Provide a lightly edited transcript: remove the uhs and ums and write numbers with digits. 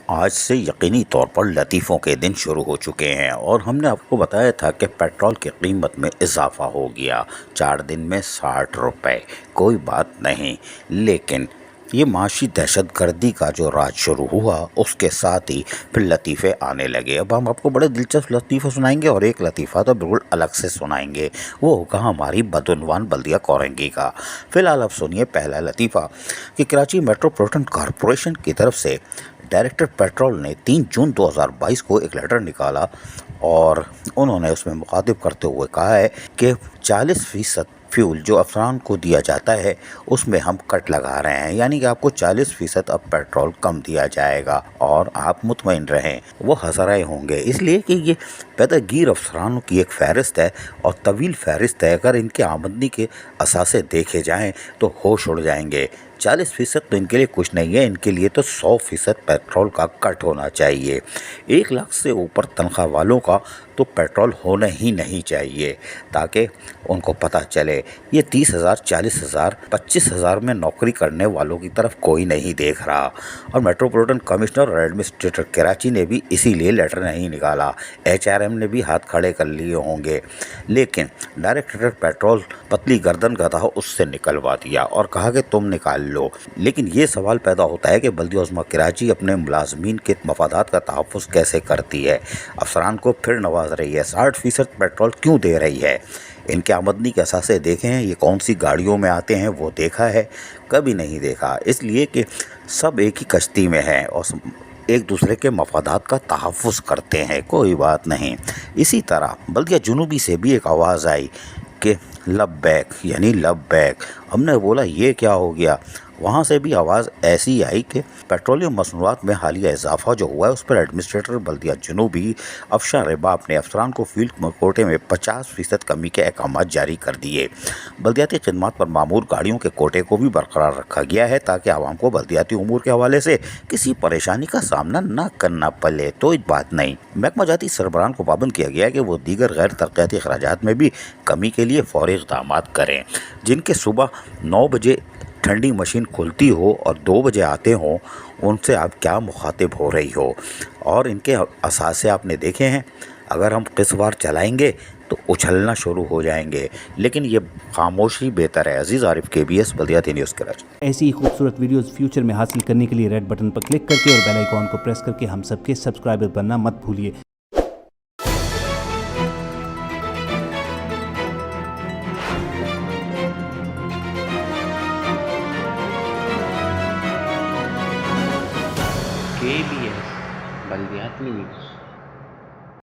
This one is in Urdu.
آج سے یقینی طور پر لطیفوں کے دن شروع ہو چکے ہیں اور ہم نے آپ کو بتایا تھا کہ پیٹرول کی قیمت میں اضافہ ہو گیا 4 دن میں 60 روپے. کوئی بات نہیں، لیکن یہ معاشی دہشت گردی کا جو راج شروع ہوا اس کے ساتھ ہی پھر لطیفے آنے لگے. اب ہم آپ کو بڑے دلچسپ لطیفے سنائیں گے اور ایک لطیفہ تو بالکل الگ سے سنائیں گے، وہ ہوگا ہماری بدعنوان بلدیہ کورنگی کا. فی الحال آپ سنیے پہلا لطیفہ کہ کراچی میٹروپولیٹن کارپوریشن کی طرف سے ڈائریکٹر پیٹرول نے 3 جون 2022 کو ایک لیٹر نکالا اور انہوں نے اس میں مخاطب کرتے ہوئے کہا ہے کہ 40% فیول جو افسران کو دیا جاتا ہے اس میں ہم کٹ لگا رہے ہیں، یعنی کہ آپ کو 40% اب پیٹرول کم دیا جائے گا اور آپ مطمئن رہیں. وہ ہزارے ہوں گے اس لیے کہ یہ پیدہ گیر افسرانوں کی ایک فہرست ہے اور طویل فہرست ہے. اگر ان کے آمدنی کے اثاثے دیکھے جائیں تو ہوش اڑ جائیں گے. 40% تو ان کے لیے کچھ نہیں ہے، ان کے لیے تو 100% پیٹرول کا کٹ ہونا چاہیے. 1 لاکھ سے اوپر تنخواہ والوں کا تو پیٹرول ہونا ہی نہیں چاہیے تاکہ ان کو پتہ چلے یہ 30,000 40,000 25,000 میں نوکری کرنے والوں کی طرف کوئی نہیں دیکھ رہا. اور میٹروپولیٹن کمشنر اور ایڈمنسٹریٹر کراچی نے بھی اسی لیے لیٹر نہیں نکالا. HRM نے بھی ہاتھ کھڑے کر لیے ہوں گے، لیکن ڈائریکٹر پیٹرول پتلی گردن کا تھا اس سے نکلوا دیا اور کہا کہ تم نکال لو. لیکن یہ سوال پیدا ہوتا ہے کہ بلدیہ عظمیٰ کراچی اپنے ملازمین کے مفادات کا تحفظ کیسے کرتی ہے؟ افسران کو پھر نواز رہی ہے، 60% پیٹرول کیوں دے رہی ہے؟ ان کے آمدنی کے اثاثے دیکھیں ہیں، یہ کون سی گاڑیوں میں آتے ہیں وہ دیکھا ہے؟ کبھی نہیں دیکھا. اس لیے کہ سب ایک ہی کشتی میں ہیں اور ایک دوسرے کے مفادات کا تحفظ کرتے ہیں. کوئی بات نہیں. اسی طرح بلدیہ جنوبی سے بھی ایک آواز آئی کہ لبیک یعنی لبیک. ہم نے بولا یہ کیا ہو گیا؟ وہاں سے بھی آواز ایسی آئی کہ پیٹرولیم مصنوعات میں حالیہ اضافہ جو ہوا ہے اس پر ایڈمنسٹریٹر بلدیہ جنوبی افشاں رباب نے افسران کو فیلڈ کوٹے میں 50% کمی کے احکامات جاری کر دیے. بلدیاتی خدمات پر معمور گاڑیوں کے کوٹے کو بھی برقرار رکھا گیا ہے تاکہ عوام کو بلدیاتی امور کے حوالے سے کسی پریشانی کا سامنا نہ کرنا پڑے. تو بات نہیں. محکمہ جاتی سربراہان کو پابند کیا گیا ہے کہ وہ دیگر غیر ترقیاتی اخراجات میں بھی کمی کے لیے فوری اقدامات کریں. جن کے صبح 9 بجے ٹھنڈی مشین کھلتی ہو اور 2 بجے آتے ہوں ان سے آپ کیا مخاطب ہو رہی ہو؟ اور ان کے اثاثے آپ نے دیکھے ہیں، اگر ہم قسط وار چلائیں گے تو اچھلنا شروع ہو جائیں گے. لیکن یہ خاموشی بہتر ہے. عزیز عارف KBS بلدیاتی نیوز کراچی. ایسی ہی خوبصورت ویڈیوز فیوچر میں حاصل کرنے کے لیے ریڈ بٹن پر کلک کر کے اور بیل آئیکن کو پریس کر کے ہم سب کے سبسکرائبر بننا مت بھولیے. KBS بلدیاتی نیوز.